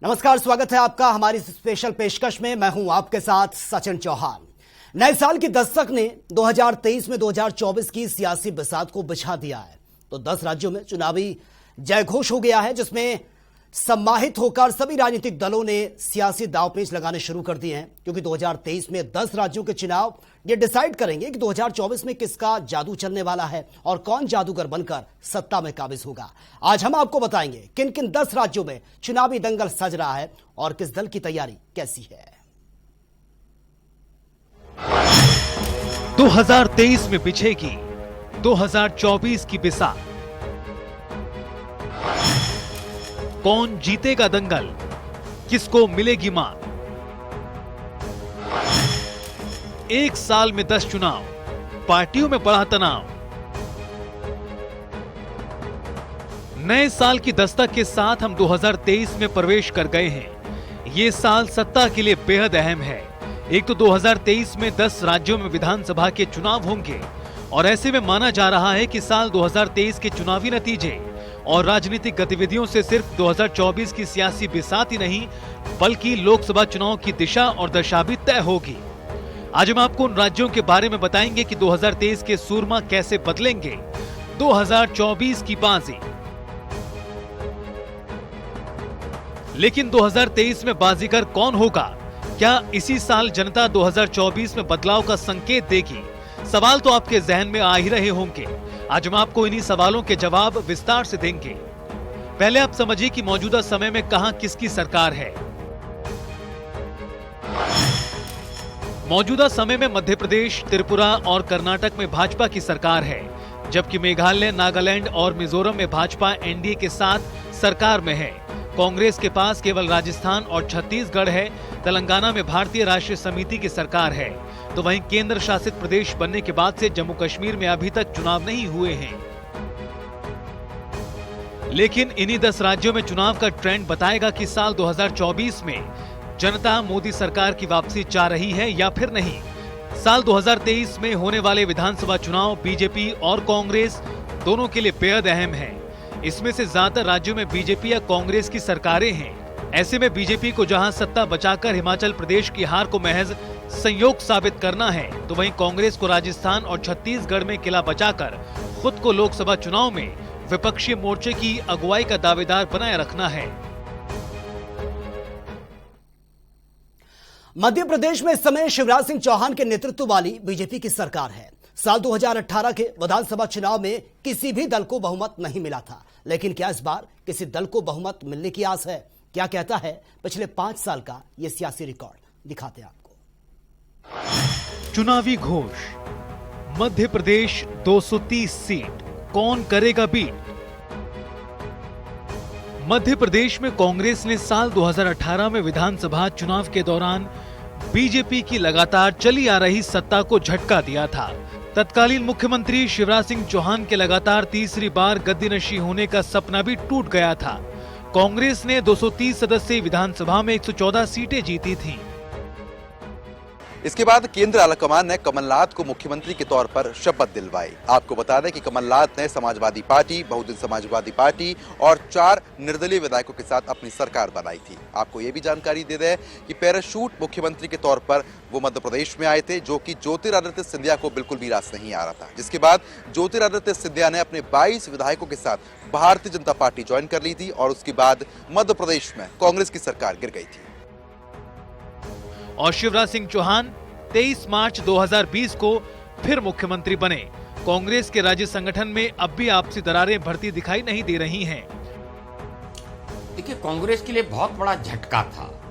नमस्कार, स्वागत है आपका हमारी स्पेशल पेशकश में। मैं हूं आपके साथ सचिन चौहान। नए साल की दस्तक ने 2023 में 2024 की सियासी बिसात को बिछा दिया है। तो 10 राज्यों में चुनावी जयघोष हो गया है, जिसमें सम्माहित होकर सभी राजनीतिक दलों ने सियासी दांवपेच लगाने शुरू कर दिए हैं, क्योंकि 2023 में 10 राज्यों के चुनाव ये डिसाइड करेंगे कि 2024 में किसका जादू चलने वाला है और कौन जादूगर बनकर सत्ता में काबिज होगा। आज हम आपको बताएंगे किन किन 10 राज्यों में चुनावी दंगल सज रहा है और किस दल की तैयारी कैसी है। 2023 में बिछेगी 2024 की बिसात। कौन जीतेगा दंगल, किसको मिलेगी मात। एक साल में 10 चुनाव, पार्टियों में बढ़ा तनाव। नए साल की दस्तक के साथ हम 2023 में प्रवेश कर गए हैं। ये साल सत्ता के लिए बेहद अहम है। एक तो 2023 में 10 राज्यों में विधानसभा के चुनाव होंगे और ऐसे में माना जा रहा है कि साल 2023 के चुनावी नतीजे और राजनीतिक गतिविधियों से सिर्फ 2024 की सियासी बिसात ही नहीं, बल्कि लोकसभा चुनाव की दिशा और दशा भी तय होगी। आज हम आपको उन राज्यों के बारे में बताएंगे कि 2023 के सूरमा कैसे बदलेंगे 2024 की बाजी। लेकिन 2023 में बाजीगर कौन होगा? क्या इसी साल जनता 2024 में बदलाव का संकेत देगी? सवाल तो आपके जहन में आ ही रहे होंगे। आज हम आपको इन्हीं सवालों के जवाब विस्तार से देंगे। पहले आप समझिए कि मौजूदा समय में कहां किसकी सरकार है। मौजूदा समय में मध्य प्रदेश, त्रिपुरा और कर्नाटक में भाजपा की सरकार है, जबकि मेघालय, नागालैंड और मिजोरम में भाजपा एनडीए के साथ सरकार में है। कांग्रेस के पास केवल राजस्थान और छत्तीसगढ़ है। तेलंगाना में भारतीय राष्ट्रीय समिति की सरकार है। तो वहीं केंद्र शासित प्रदेश बनने के बाद से जम्मू कश्मीर में अभी तक चुनाव नहीं हुए हैं। लेकिन इन्हीं 10 राज्यों में चुनाव का ट्रेंड बताएगा कि साल 2024 में जनता मोदी सरकार की वापसी चाह रही है या फिर नहीं। साल 2023 में होने वाले विधानसभा चुनाव बीजेपी और कांग्रेस दोनों के लिए बेहद अहम है। इसमें से ज्यादातर राज्यों में बीजेपी या कांग्रेस की सरकारें हैं। ऐसे में बीजेपी को जहां सत्ता बचाकर हिमाचल प्रदेश की हार को महज संयोग साबित करना है, तो वहीं कांग्रेस को राजस्थान और छत्तीसगढ़ में किला बचाकर खुद को लोकसभा चुनाव में विपक्षी मोर्चे की अगुवाई का दावेदार बनाए रखना है। मध्य प्रदेश में इस समय शिवराज सिंह चौहान के नेतृत्व वाली बीजेपी की सरकार है। साल 2018 के विधानसभा चुनाव में किसी भी दल को बहुमत नहीं मिला था, लेकिन क्या इस बार किसी दल को बहुमत मिलने की आस है? क्या कहता है पिछले 5 साल का यह सियासी रिकॉर्ड, दिखाते हैं आपको। चुनावी घोष। मध्य प्रदेश 230 सीट, कौन करेगा बीट? मध्य प्रदेश में कांग्रेस ने साल 2018 में विधानसभा चुनाव के दौरान बीजेपी की लगातार चली आ रही सत्ता को झटका दिया था। तत्कालीन मुख्यमंत्री शिवराज सिंह चौहान के लगातार तीसरी बार गद्दीनशी होने का सपना भी टूट गया था। कांग्रेस ने 230 सदस्यीय विधानसभा में 114 सीटें जीती थीं। इसके बाद केंद्र आलाकमान ने कमलनाथ को मुख्यमंत्री के तौर पर शपथ दिलवाई। आपको बता दें कि कमलनाथ ने समाजवादी पार्टी, बहुजन समाजवादी पार्टी और 4 निर्दलीय विधायकों के साथ अपनी सरकार बनाई थी। आपको ये भी जानकारी दे दें कि पैराशूट मुख्यमंत्री के तौर पर वो मध्य प्रदेश में आए थे, जो कि ज्योतिरादित्य सिंधिया को बिल्कुल भी रास नहीं आ रहा था। जिसके बाद ज्योतिरादित्य सिंधिया ने अपने 22 विधायकों के साथ भारतीय जनता पार्टी ज्वाइन कर ली थी और उसके बाद मध्य प्रदेश में कांग्रेस की सरकार गिर गई थी। और शिवराज सिंह चौहान 23 मार्च 2020 को फिर मुख्यमंत्री बने। कांग्रेस के राज्य संगठन में अब भी आपसी दरारें बढ़ती दिखाई नहीं दे रही हैं। देखिए, कांग्रेस के लिए बहुत बड़ा झटका था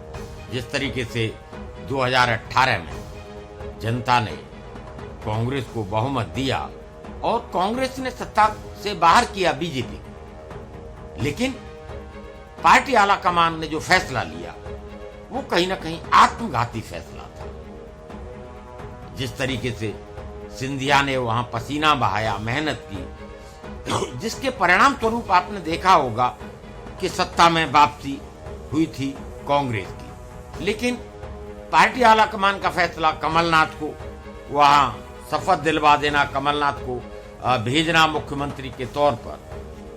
जिस तरीके से 2018 में जनता ने कांग्रेस को बहुमत दिया और कांग्रेस ने सत्ता से बाहर किया बीजेपी को। लेकिन पार्टी आलाकमान ने जो फैसला लिया वो कहीं ना कहीं आत्मघाती फैसला था। जिस तरीके से सिंधिया ने वहां पसीना बहाया, मेहनत की, जिसके परिणाम स्वरूप आपने देखा होगा कि सत्ता में वापसी हुई थी कांग्रेस की। लेकिन पार्टी आलाकमान का फैसला कमलनाथ को वहां शपथ दिलवा देना, कमलनाथ को भेजना मुख्यमंत्री के तौर पर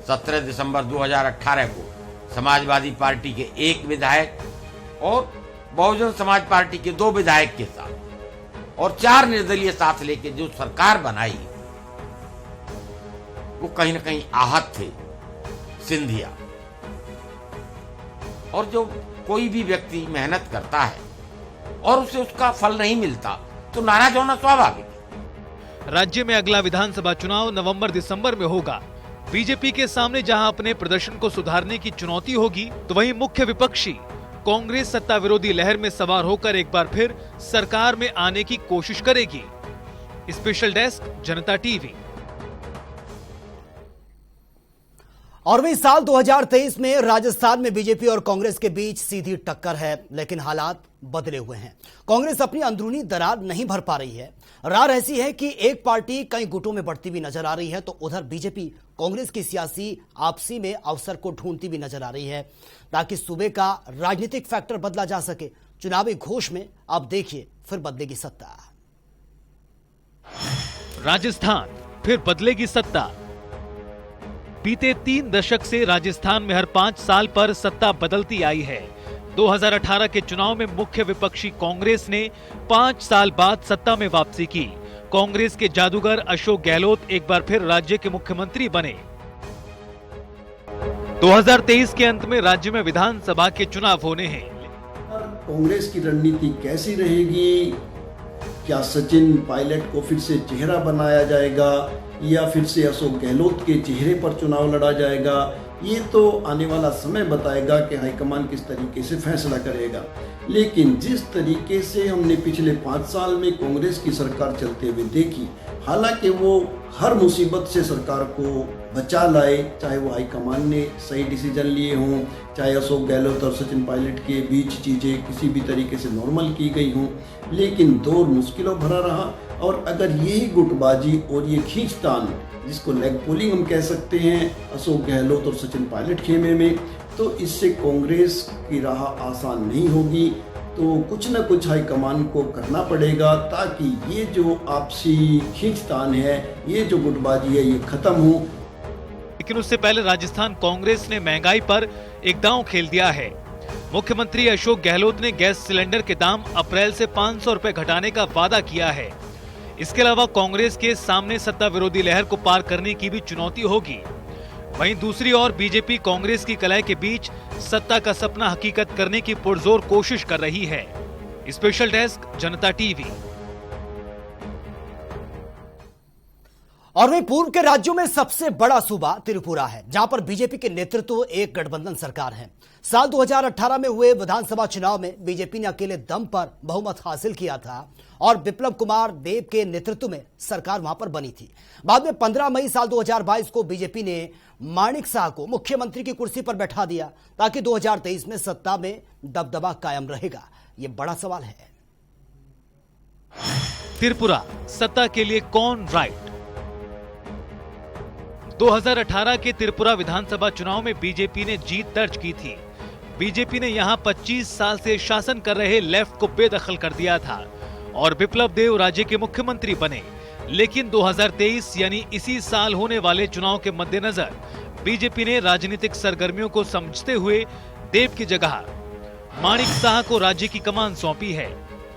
17 दिसंबर 2018 को समाजवादी पार्टी के 1 विधायक और बहुजन समाज पार्टी के 2 विधायक के साथ और 4 निर्दलीय साथ लेके जो सरकार बनाई, वो कहीं ना कहीं आहत थे सिंधिया। और जो कोई भी व्यक्ति मेहनत करता है और उसे उसका फल नहीं मिलता तो नाराज होना स्वाभाविक है। राज्य में अगला विधानसभा चुनाव नवंबर-दिसंबर में होगा। बीजेपी के सामने जहां अपने प्रदर्शन को सुधारने की चुनौती होगी, तो वहीं मुख्य विपक्षी कांग्रेस सत्ता विरोधी लहर में सवार होकर एक बार फिर सरकार में आने की कोशिश करेगी। स्पेशल डेस्क, जनता टीवी। और वही साल 2023 में राजस्थान में बीजेपी और कांग्रेस के बीच सीधी टक्कर है, लेकिन हालात बदले हुए हैं। कांग्रेस अपनी अंदरूनी दरार नहीं भर पा रही है। रार ऐसी है कि एक पार्टी कई गुटों में बढ़ती हुई नजर आ रही है, तो उधर बीजेपी कांग्रेस की सियासी आपसी में अवसर को ढूंढती हुई नजर आ रही है, ताकि सूबे का राजनीतिक फैक्टर बदला जा सके। चुनावी घोष में अब देखिए फिर बदलेगी सत्ता। राजस्थान फिर बदलेगी सत्ता। बीते 3 दशक से राजस्थान में हर 5 साल पर सत्ता बदलती आई है। 2018 के चुनाव में मुख्य विपक्षी कांग्रेस ने 5 साल बाद सत्ता में वापसी की। कांग्रेस के जादूगर अशोक गहलोत एक बार फिर राज्य के मुख्यमंत्री बने। 2023 के अंत में राज्य में विधानसभा के चुनाव होने हैं। कांग्रेस की रणनीति कैसी रहेगी? क्या सचिन पायलट को फिर से चेहरा बनाया जाएगा या फिर से अशोक गहलोत के चेहरे पर चुनाव लड़ा जाएगा? ये तो आने वाला समय बताएगा कि हाईकमान किस तरीके से फैसला करेगा। लेकिन जिस तरीके से हमने पिछले 5 साल में कांग्रेस की सरकार चलते हुए देखी, हालांकि वो हर मुसीबत से सरकार को बचा लाए, चाहे वो हाईकमान ने सही डिसीजन लिए हों, चाहे अशोक गहलोत और सचिन पायलट के बीच चीज़ें किसी भी तरीके से नॉर्मल की गई हों, लेकिन दौर मुश्किलों भरा रहा। और अगर यही गुटबाजी और ये खींचतान, जिसको लेग पोलिंग हम कह सकते हैं, अशोक गहलोत और सचिन पायलट खेमे में, तो इससे कांग्रेस की राह आसान नहीं होगी। तो कुछ न कुछ हाईकमान को करना पड़ेगा ताकि ये जो आपसी खींचतान है, ये जो गुटबाजी है, ये खत्म हो। लेकिन उससे पहले राजस्थान कांग्रेस ने महंगाई पर एक दांव खेल दिया है। मुख्यमंत्री अशोक गहलोत ने गैस सिलेंडर के दाम अप्रैल से 500 रुपए घटाने का वादा किया है। इसके अलावा कांग्रेस के सामने सत्ता विरोधी लहर को पार करने की भी चुनौती होगी। वहीं दूसरी ओर बीजेपी कांग्रेस की कलह के बीच सत्ता का सपना हकीकत करने की पुरजोर कोशिश कर रही है। स्पेशल डेस्क, जनता टीवी। और वहीं पूर्व के राज्यों में सबसे बड़ा सूबा त्रिपुरा है, जहां पर बीजेपी के नेतृत्व एक गठबंधन सरकार है। साल 2018 में हुए विधानसभा चुनाव में बीजेपी ने अकेले दम पर बहुमत हासिल किया था और बिप्लब कुमार देब के नेतृत्व में सरकार वहां पर बनी थी। बाद में 15 मई साल 2022 को बीजेपी ने माणिक साह को मुख्यमंत्री की कुर्सी पर बैठा दिया, ताकि 2023 में सत्ता में दबदबा कायम रहेगा। यह बड़ा सवाल है। त्रिपुरा सत्ता के लिए कौन राइट? 2018 के त्रिपुरा विधानसभा चुनाव में बीजेपी ने जीत दर्ज की थी। बीजेपी ने यहां 25 साल से शासन कर रहे लेफ्ट को बेदखल कर दिया था और बिप्लब देब राज्य के मुख्यमंत्री बने। लेकिन 2023 यानी इसी साल होने वाले चुनाव के मद्देनजर बीजेपी ने राजनीतिक सरगर्मियों को समझते हुए देब की जगह माणिक साह को राज्य की कमान सौंपी है।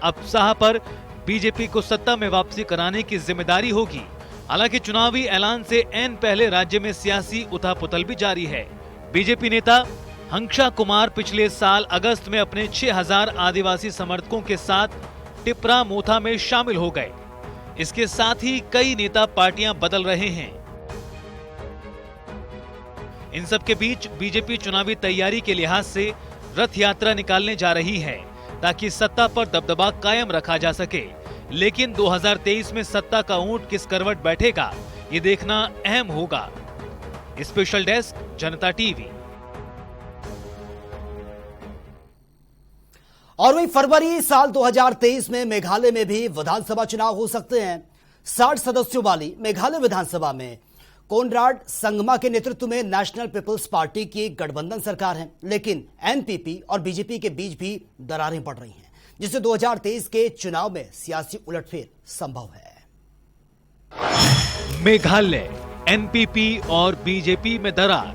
अब साह पर बीजेपी को सत्ता में वापसी कराने की जिम्मेदारी होगी। हालांकि चुनावी ऐलान से ऐन पहले राज्य में सियासी उथल-पुथल भी जारी है। बीजेपी नेता हंसा कुमार पिछले साल अगस्त में अपने 6000 आदिवासी समर्थकों के साथ टिपरा मोथा में शामिल हो गए। इसके साथ ही कई नेता पार्टियां बदल रहे हैं। इन सब के बीच बीजेपी चुनावी तैयारी के लिहाज से रथ यात्रा निकालने जा रही है, ताकि सत्ता पर दबदबा कायम रखा जा सके। लेकिन 2023 में सत्ता का ऊंट किस करवट बैठेगा, ये देखना अहम होगा। स्पेशल डेस्क, जनता टीवी। और वही फरवरी साल 2023 में मेघालय में भी विधानसभा चुनाव हो सकते हैं। 60 सदस्यों वाली मेघालय विधानसभा में कोनराड संगमा के नेतृत्व में नेशनल पीपल्स पार्टी की गठबंधन सरकार है, लेकिन एनपीपी और बीजेपी के बीच भी दरारें पड़ रही हैं, जिससे 2023 के चुनाव में सियासी उलटफेर संभव है। मेघालय, एनपीपी और बीजेपी में दरार।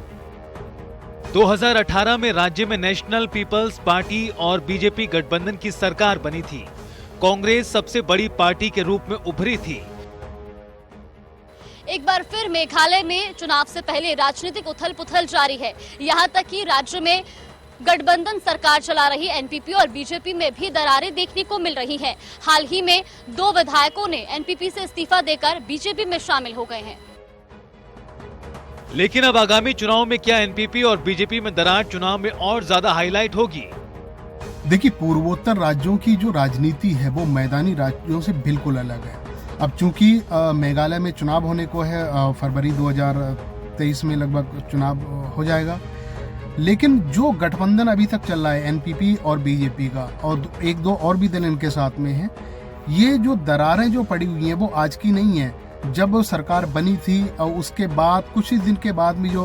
2018 में राज्य में नेशनल पीपल्स पार्टी और बीजेपी गठबंधन की सरकार बनी थी। कांग्रेस सबसे बड़ी पार्टी के रूप में उभरी थी। एक बार फिर मेघालय में चुनाव से पहले राजनीतिक उथल-पुथल जारी है। यहां तक कि राज्य में गठबंधन सरकार चला रही एनपीपी और बीजेपी में भी दरारें देखने को मिल रही हैं। हाल ही में 2 विधायकों ने एनपीपी से इस्तीफा देकर बीजेपी में शामिल हो गए हैं। लेकिन अब आगामी चुनाव में क्या एनपीपी और बीजेपी में दरार चुनाव में और ज्यादा हाईलाइट होगी? देखिए, पूर्वोत्तर राज्यों की जो राजनीति है वो मैदानी राज्यों से बिल्कुल अलग है। अब चूंकि मेघालय में चुनाव होने को है, फरवरी 2023 में लगभग चुनाव हो जाएगा, लेकिन जो गठबंधन अभी तक चल रहा है एनपीपी और बीजेपी का, और 1-2 और भी दल इनके साथ में हैं, ये जो दरारें जो पड़ी हुई हैं वो आज की नहीं है। जब सरकार बनी थी और उसके बाद कुछ ही दिन के बाद में जो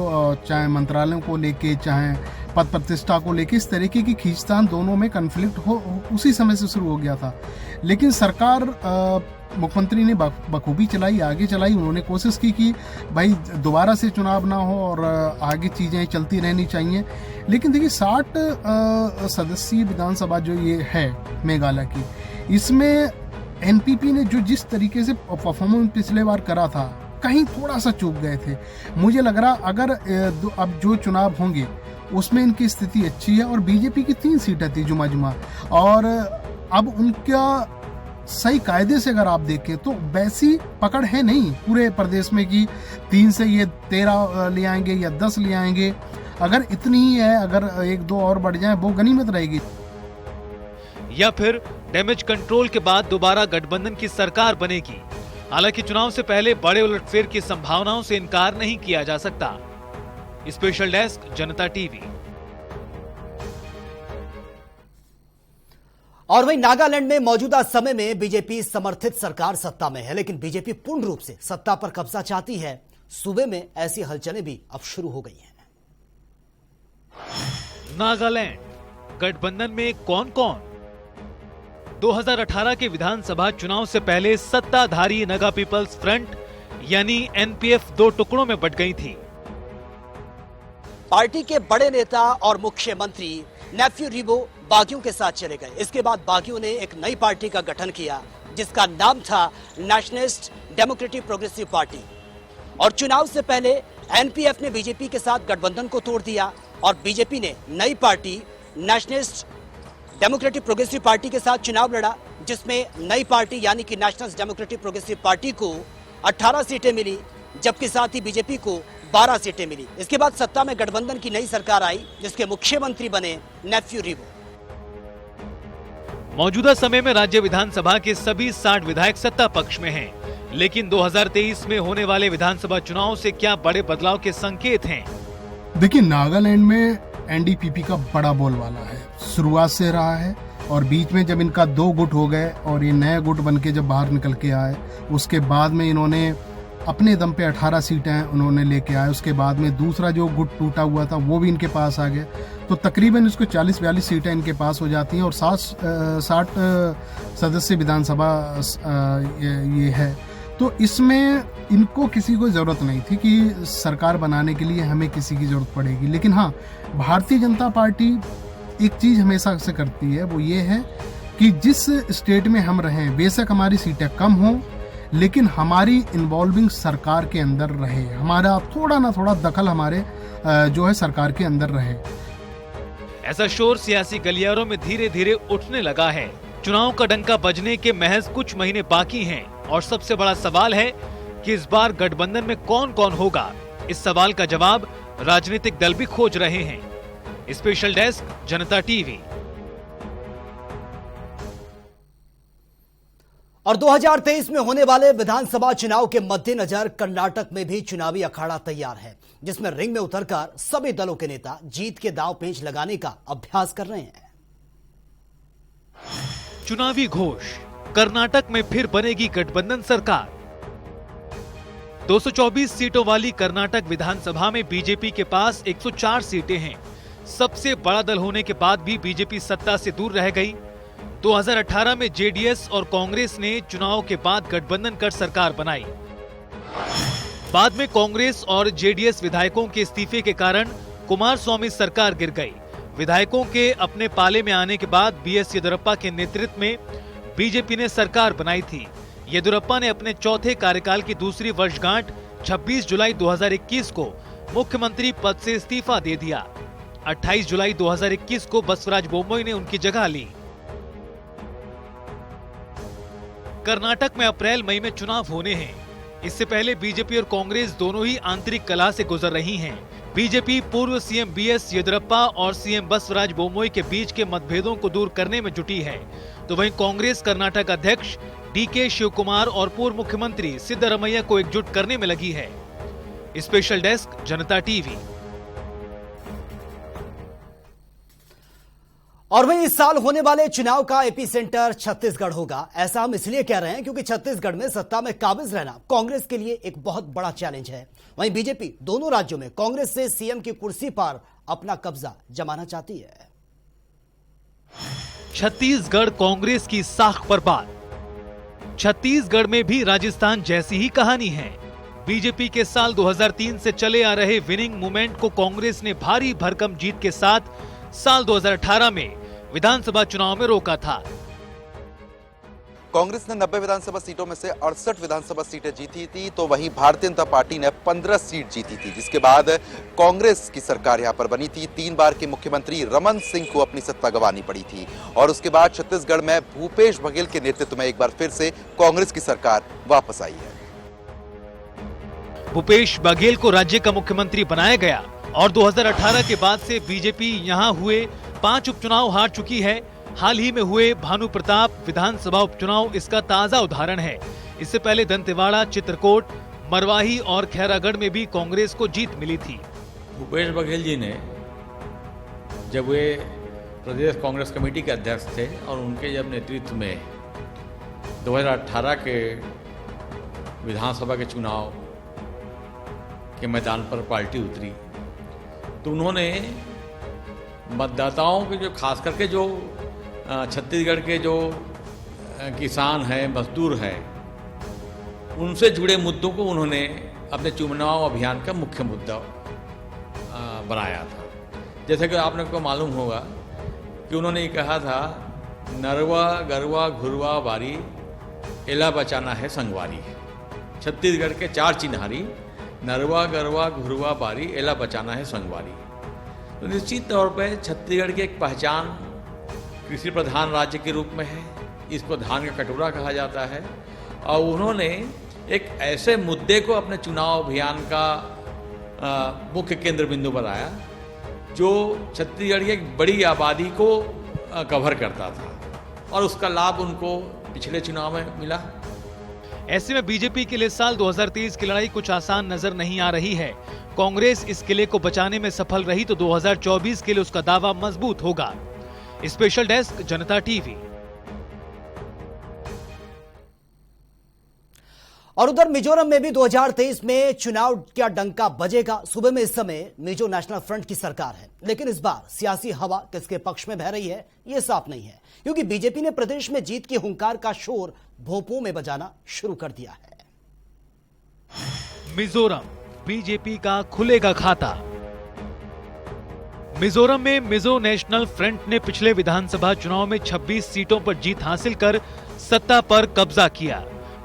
चाहे मंत्रालयों को लेके चाहे पद प्रतिष्ठा को लेके इस तरीके की खींचतान दोनों में कन्फ्लिक्ट हो उसी समय से शुरू हो गया था। लेकिन सरकार मुख्यमंत्री ने बखूबी चलाई, आगे चलाई। उन्होंने कोशिश की कि भाई दोबारा से चुनाव ना हो और आगे चीज़ें चलती रहनी चाहिए। लेकिन देखिए 60 सदस्यीय विधानसभा जो ये है मेघालय की, इसमें एनपीपी ने जो जिस तरीके से परफॉर्मेंस पिछले बार करा था, कहीं थोड़ा सा चूक गए थे। मुझे लग रहा अगर अब जो चुनाव होंगे उसमें इनकी स्थिति अच्छी है। और बीजेपी की 3 सीटें थी जुमा, और अब उनका सही कायदे से अगर आप देखें तो वैसी पकड़ है नहीं पूरे प्रदेश में कि 3 से ये 13 ले आएंगे या 10 ले आएंगे। अगर इतनी ही है, अगर 1-2 और बढ़ जाए, वो गनीमत रहेगी। या फिर डैमेज कंट्रोल के बाद दोबारा गठबंधन की सरकार बनेगी। हालांकि चुनाव से पहले बड़े उलटफेर की संभावनाओं से इनकार नहीं किया जा सकता। स्पेशल डेस्क, जनता टीवी। और वहीं नागालैंड में मौजूदा समय में बीजेपी समर्थित सरकार सत्ता में है, लेकिन बीजेपी पूर्ण रूप से सत्ता पर कब्जा चाहती है। सूबे में ऐसी हलचलें भी अब शुरू हो गई हैं। नागालैंड गठबंधन में कौन कौन? 2018 के विधानसभा चुनाव से पहले सत्ताधारी नगा पीपल्स फ्रंट यानी एनपीएफ 2 टुकड़ों में बंट गई थी। पार्टी के बड़े नेता और मुख्यमंत्री नेफ्यू रिबो बागियों के साथ चले गए। इसके बाद बागियों ने एक नई पार्टी का गठन किया जिसका नाम था नेशनलिस्ट डेमोक्रेटिक प्रोग्रेसिव पार्टी। और चुनाव से पहले एनपीएफ ने बीजेपी के साथ गठबंधन को तोड़ दिया और बीजेपी ने नई party nationalist democratic progressive party के साथ चुनाव लड़ा, जिसमें नई पार्टी यानी कि नेशनल डेमोक्रेटिक प्रोग्रेसिव पार्टी को 18 सीटें मिली, जबकि साथ ही बीजेपी को 12 सीटें मिली। इसके बाद सत्ता में गठबंधन की नई सरकार आई जिसके मुख्यमंत्री बने नेफ्यू रिबो। मौजूदा समय में राज्य विधानसभा के सभी 60 विधायक सत्ता पक्ष में हैं, लेकिन 2023 में होने वाले विधानसभा चुनाव से क्या बड़े बदलाव के संकेत हैं? देखिए, नागालैंड में एनडीपीपी का बड़ा बोलबाला है, शुरुआत से रहा है। और बीच में जब इनका 2 गुट हो गए और ये नया गुट बन के जब बाहर निकल के आए, उसके बाद में इन्होंने अपने दम पे 18 सीटें उन्होंने लेके आए। उसके बाद में दूसरा जो गुट टूटा हुआ था वो भी इनके पास आ गया, तो तकरीबन इसको 40-42 सीटें इनके पास हो जाती हैं। और 60 सदस्य विधानसभा ये है, तो इसमें इनको किसी को ज़रूरत नहीं थी कि सरकार बनाने के लिए हमें किसी की ज़रूरत पड़ेगी। लेकिन हाँ, भारतीय जनता पार्टी एक चीज़ हमेशा से करती है, वो ये है कि जिस स्टेट में हम रहें, बेशक हमारी सीटें कम हों, लेकिन हमारी इन्वॉल्विंग सरकार के अंदर रहे, हमारा थोड़ा ना थोड़ा दखल हमारे जो है सरकार के अंदर रहे। ऐसा शोर सियासी गलियारों में धीरे धीरे उठने लगा है। चुनाव का डंका बजने के महज कुछ महीने बाकी हैं और सबसे बड़ा सवाल है कि इस बार गठबंधन में कौन कौन होगा। इस सवाल का जवाब राजनीतिक दल भी खोज रहे हैं। स्पेशल डेस्क, जनता टीवी। और 2023 में होने वाले विधानसभा चुनाव के मद्देनजर कर्नाटक में भी चुनावी अखाड़ा तैयार है, जिसमें रिंग में उतरकर सभी दलों के नेता जीत के दांव पेंच लगाने का अभ्यास कर रहे हैं। चुनावी घोष, कर्नाटक में फिर बनेगी गठबंधन सरकार। 224 सीटों वाली कर्नाटक विधानसभा में बीजेपी के पास 104 सीटें हैं। सबसे बड़ा दल होने के बाद भी बीजेपी सत्ता से दूर रह गई। 2018 में जेडीएस और कांग्रेस ने चुनाव के बाद गठबंधन कर सरकार बनाई। बाद में कांग्रेस और जेडीएस विधायकों के इस्तीफे के कारण कुमारस्वामी सरकार गिर गई। विधायकों के अपने पाले में आने के बाद बीएस येदियुरप्पा के नेतृत्व में बीजेपी ने सरकार बनाई थी। येदियुरप्पा ने अपने चौथे कार्यकाल की दूसरी वर्षगांठ 26 जुलाई 2021 को मुख्यमंत्री पद से इस्तीफा दे दिया। 28 जुलाई 2021 को बसवराज बोम्मई ने उनकी जगह ली। कर्नाटक में अप्रैल मई में चुनाव होने हैं। इससे पहले बीजेपी और कांग्रेस दोनों ही आंतरिक कलह से गुजर रही हैं। बीजेपी पूर्व सीएम बीएस येदियुरप्पा और सीएम बसवराज बोम्मई के बीच के मतभेदों को दूर करने में जुटी है, तो वहीं कांग्रेस कर्नाटक अध्यक्ष डीके शिवकुमार और पूर्व मुख्यमंत्री सिद्धरमैया को एकजुट करने में लगी है। स्पेशल डेस्क, जनता टीवी। और वहीं इस साल होने वाले चुनाव का एपीसेंटर छत्तीसगढ़ होगा। ऐसा हम इसलिए कह रहे हैं क्योंकि छत्तीसगढ़ में सत्ता में काबिज रहना कांग्रेस के लिए एक बहुत बड़ा चैलेंज है। वहीं बीजेपी दोनों राज्यों में कांग्रेस से सीएम की कुर्सी पर अपना कब्जा जमाना चाहती है। छत्तीसगढ़ कांग्रेस की साख पर बात। छत्तीसगढ़ में भी राजस्थान जैसी ही कहानी है। बीजेपी के साल 2003 से चले आ रहे विनिंग मूवमेंट को कांग्रेस ने भारी भरकम जीत के साथ साल 2018 में विधानसभा चुनाव में रोका था। कांग्रेस ने 90 विधानसभा सीटों में से 68 विधानसभा सीटें जीती थी, तो वहीं भारतीय जनता पार्टी ने 15 सीट जीती थी, जिसके बाद कांग्रेस की सरकार यहां पर बनी थी। 3 बार के मुख्यमंत्री रमन सिंह को अपनी सत्ता गंवानी पड़ी थी और उसके बाद छत्तीसगढ़ में भूपेश बघेल के नेतृत्व में एक बार फिर से कांग्रेस की सरकार वापस आई है। भूपेश बघेल को राज्य का मुख्यमंत्री बनाया गया और 2018 के बाद से बीजेपी यहां हुए 5 उपचुनाव हार चुकी है। हाल ही में हुए भानु प्रताप विधानसभा उपचुनाव इसका ताजा उदाहरण है। इससे पहले दंतेवाड़ा, चित्रकोट, मरवाही और खैरागढ़ में भी कांग्रेस को जीत मिली थी। भूपेश बघेल जी ने जब वे प्रदेश कांग्रेस कमेटी के अध्यक्ष थे और उनके जब नेतृत्व में 2018 के विधानसभा के चुनाव के मैदान पर पार्टी उतरी, तो उन्होंने मतदाताओं के जो खास करके जो छत्तीसगढ़ के जो किसान हैं, मजदूर हैं, उनसे जुड़े मुद्दों को उन्होंने अपने चुनाव अभियान का मुख्य मुद्दा बनाया था। जैसे कि आपने को मालूम होगा कि उन्होंने ये कहा था, नरवा गरवा घुरवा बारी एला बचाना है संगवारी। छत्तीसगढ़ के 4 चिन्हारी नरवा गरवा घुरवा बारी एला बचाना है संगवारी। तो निश्चित तौर पर छत्तीसगढ़ की एक पहचान कृषि प्रधान राज्य के रूप में है। इसको धान का कटोरा कहा जाता है और उन्होंने एक ऐसे मुद्दे को अपने चुनाव अभियान का मुख्य केंद्र बिंदु बनाया जो छत्तीसगढ़ की एक बड़ी आबादी को कवर करता था और उसका लाभ उनको पिछले चुनाव में मिला। ऐसे में बीजेपी के लिए साल 2023 की लड़ाई कुछ आसान नजर नहीं आ रही है। कांग्रेस इस किले को बचाने में सफल रही तो 2024 के लिए उसका दावा मजबूत होगा। स्पेशल डेस्क, जनता टीवी। और उधर मिजोरम में भी 2023 में चुनाव का डंका बजेगा। सूबे में इस समय मिजो नेशनल फ्रंट की सरकार है, लेकिन इस बार सियासी हवा किसके पक्ष में बह रही है ये साफ नहीं है, क्योंकि बीजेपी ने प्रदेश में जीत की हुंकार का शोर भोपों में बजाना शुरू कर दिया है। मिजोरम, बीजेपी का खुलेगा खाता। मिजोरम में मिजो नेशनल फ्रंट ने पिछले विधानसभा चुनाव में 26 सीटों पर जीत हासिल कर सत्ता पर कब्जा किया।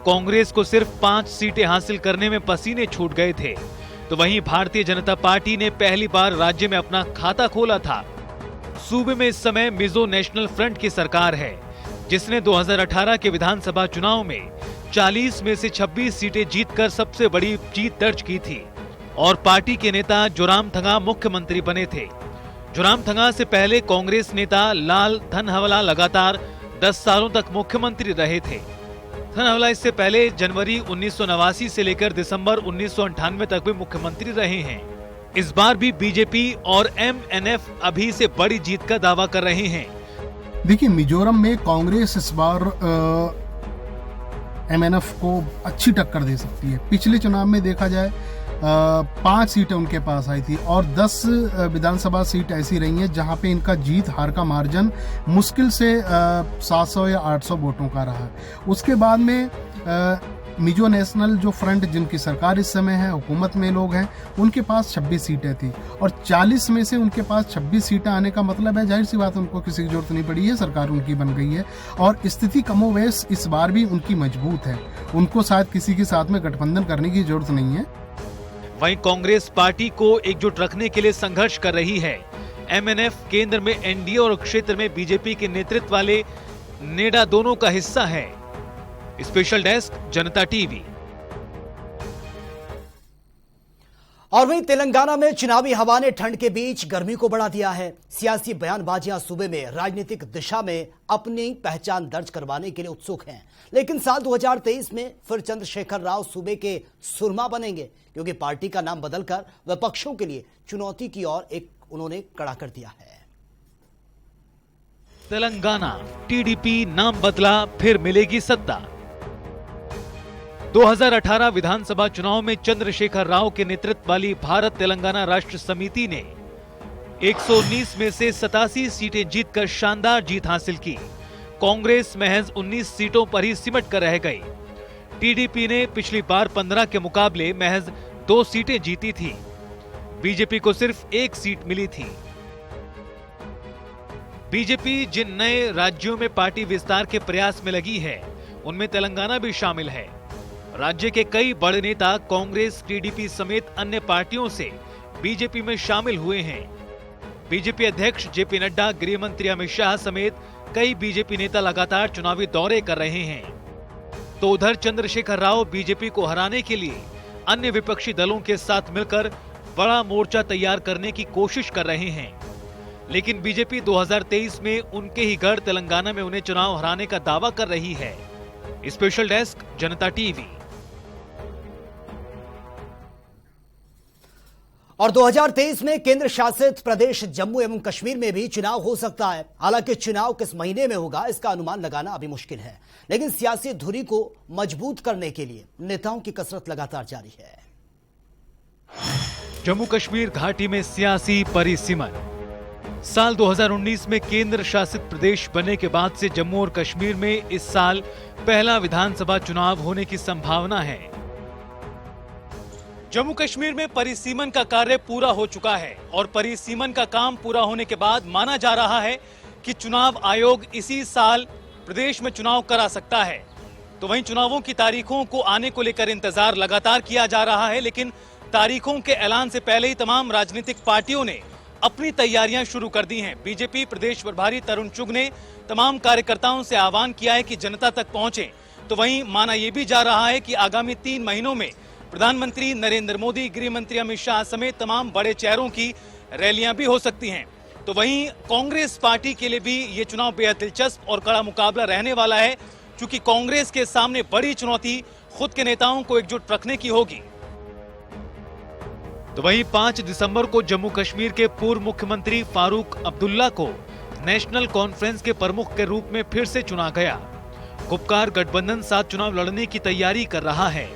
कांग्रेस को सिर्फ 5 सीटें हासिल करने में पसीने छूट गए थे, तो वहीं भारतीय जनता पार्टी ने पहली बार राज्य में अपना खाता खोला था। सूबे में इस समय मिजो नेशनल फ्रंट की सरकार है, जिसने 2018 के विधानसभा चुनाव में 40 में से 26 सीटें जीतकर सबसे बड़ी जीत दर्ज की थी और पार्टी के नेता जोरामथंगा मुख्यमंत्री बने थे। जोरामथंगा से पहले कांग्रेस नेता लाल थनहवला लगातार 10 सालों तक मुख्यमंत्री रहे थे। थनहवला इससे पहले जनवरी 1989 से लेकर दिसंबर 1998 तक भी मुख्यमंत्री रहे हैं। इस बार भी बीजेपी और एमएनएफ अभी से बड़ी जीत का दावा कर रहे हैं। देखिए, मिजोरम में कांग्रेस इस बार एमएनएफ को अच्छी टक्कर दे सकती है। पिछले चुनाव में देखा जाए 5 सीटें उनके पास आई थी और 10 विधानसभा सीट ऐसी रही हैं जहां पे इनका जीत हार का मार्जिन मुश्किल से 700 या 800 वोटों का रहा। उसके बाद में मिजो नेशनल जो फ्रंट जिनकी सरकार इस समय है, हुकूमत में लोग हैं, उनके पास 26 सीटें थी और 40 में से उनके पास 26 सीटें आने का मतलब है, जाहिर सी बात उनको किसी की जरूरत नहीं पड़ी है, सरकार उनकी बन गई है और स्थिति कमोवेश इस बार भी उनकी मजबूत है। उनको शायद किसी के साथ में गठबंधन करने की जरूरत नहीं है। वहीं कांग्रेस पार्टी को एकजुट रखने के लिए संघर्ष कर रही है। एमएनएफ केंद्र में एनडीए और क्षेत्र में बीजेपी के नेतृत्व वाले नेडा दोनों का हिस्सा है। स्पेशल डेस्क, जनता टीवी। और वहीं तेलंगाना में चुनावी हवा ने ठंड के बीच गर्मी को बढ़ा दिया है। सियासी बयानबाजियां सूबे में राजनीतिक दिशा में अपनी पहचान दर्ज करवाने के लिए उत्सुक हैं, लेकिन साल 2023 में फिर चंद्रशेखर राव सूबे के सुरमा बनेंगे, क्योंकि पार्टी का नाम बदलकर विपक्षों के लिए चुनौती की ओर एक उन्होंने कड़ा कर दिया है। तेलंगाना टीडीपी नाम बदला, फिर मिलेगी सत्ता। 2018 विधानसभा चुनाव में चंद्रशेखर राव के नेतृत्व वाली भारत तेलंगाना राष्ट्र समिति ने 119 में से 87 सीटें जीतकर शानदार जीत हासिल की। कांग्रेस महज 19 सीटों पर ही सिमट कर रह गई। टीडीपी ने पिछली बार 15 के मुकाबले महज 2 सीटें जीती थी। बीजेपी को सिर्फ 1 सीट मिली थी। बीजेपी जिन नए राज्यों में पार्टी विस्तार के प्रयास में लगी है, उनमें तेलंगाना भी शामिल है। राज्य के कई बड़े नेता कांग्रेस, टीडीपी समेत अन्य पार्टियों से बीजेपी में शामिल हुए हैं। बीजेपी अध्यक्ष जेपी नड्डा, गृह मंत्री अमित शाह समेत कई बीजेपी नेता लगातार चुनावी दौरे कर रहे हैं। तो उधर चंद्रशेखर राव बीजेपी को हराने के लिए अन्य विपक्षी दलों के साथ मिलकर बड़ा मोर्चा तैयार करने की कोशिश कर रहे हैं। लेकिन बीजेपी 2023 में उनके ही गढ़ तेलंगाना में उन्हें चुनाव हराने का दावा कर रही है। स्पेशल डेस्क, जनता टीवी। और 2023 में केंद्र शासित प्रदेश जम्मू एवं कश्मीर में भी चुनाव हो सकता है। हालांकि चुनाव किस महीने में होगा इसका अनुमान लगाना अभी मुश्किल है, लेकिन सियासी धुरी को मजबूत करने के लिए नेताओं की कसरत लगातार जारी है। जम्मू कश्मीर घाटी में सियासी परिसीमन। साल 2019 में केंद्र शासित प्रदेश बनने के बाद से जम्मू और कश्मीर में इस साल पहला विधानसभा चुनाव होने की संभावना है। जम्मू कश्मीर में परिसीमन का कार्य पूरा हो चुका है और परिसीमन का काम पूरा होने के बाद माना जा रहा है कि चुनाव आयोग इसी साल प्रदेश में चुनाव करा सकता है। तो वहीं चुनावों की तारीखों को आने को लेकर इंतजार लगातार किया जा रहा है, लेकिन तारीखों के ऐलान से पहले ही तमाम राजनीतिक पार्टियों ने अपनी तैयारियां शुरू कर दी हैं। बीजेपी प्रदेश प्रभारी तरुण चुग ने तमाम कार्यकर्ताओं से आह्वान किया है कि जनता तक पहुंचे। तो वहीं माना यह भी जा रहा है कि आगामी 3 महीनों में प्रधानमंत्री नरेंद्र मोदी, गृह मंत्री अमित शाह समेत तमाम बड़े चेहरों की रैलियां भी हो सकती हैं। तो वहीं कांग्रेस पार्टी के लिए भी ये चुनाव बेहद दिलचस्प और कड़ा मुकाबला रहने वाला है, क्योंकि कांग्रेस के सामने बड़ी चुनौती खुद के नेताओं को एकजुट रखने की होगी। तो वहीं 5 दिसंबर को जम्मू कश्मीर के पूर्व मुख्यमंत्री फारूक अब्दुल्ला को नेशनल कॉन्फ्रेंस के प्रमुख के रूप में फिर से चुना गया। गुपकार गठबंधन साथ चुनाव लड़ने की तैयारी कर रहा है।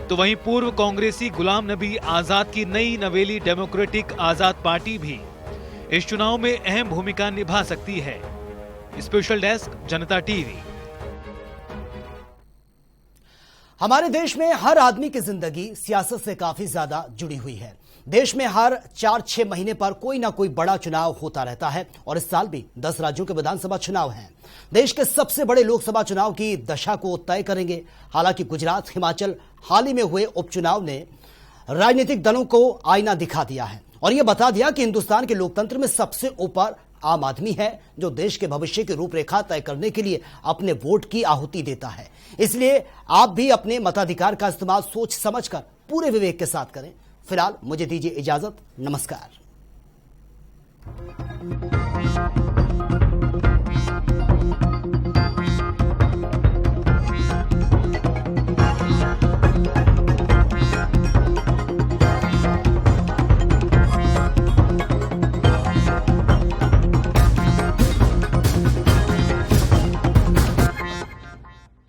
तो वहीं पूर्व कांग्रेसी गुलाम नबी आजाद की नई नवेली डेमोक्रेटिक आजाद पार्टी भी इस चुनाव में अहम भूमिका निभा सकती है। स्पेशल डेस्क, जनता टीवी। हमारे देश में हर आदमी की जिंदगी सियासत से काफी ज्यादा जुड़ी हुई है। देश में हर 4-6 महीने पर कोई ना कोई बड़ा चुनाव होता रहता है और इस साल भी 10 राज्यों के विधानसभा चुनाव हैं। देश के सबसे बड़े लोकसभा चुनाव की दशा को तय करेंगे। हालांकि गुजरात, हिमाचल हाल ही में हुए उपचुनाव ने राजनीतिक दलों को आईना दिखा दिया है और यह बता दिया कि हिंदुस्तान के लोकतंत्र में सबसे ऊपर आम आदमी है, जो देश के भविष्य की रूपरेखा तय करने के लिए अपने वोट की आहुति देता है। इसलिए आप भी अपने मताधिकार का इस्तेमाल सोच समझकर पूरे विवेक के साथ करें। फिलहाल मुझे दीजिए इजाजत। नमस्कार।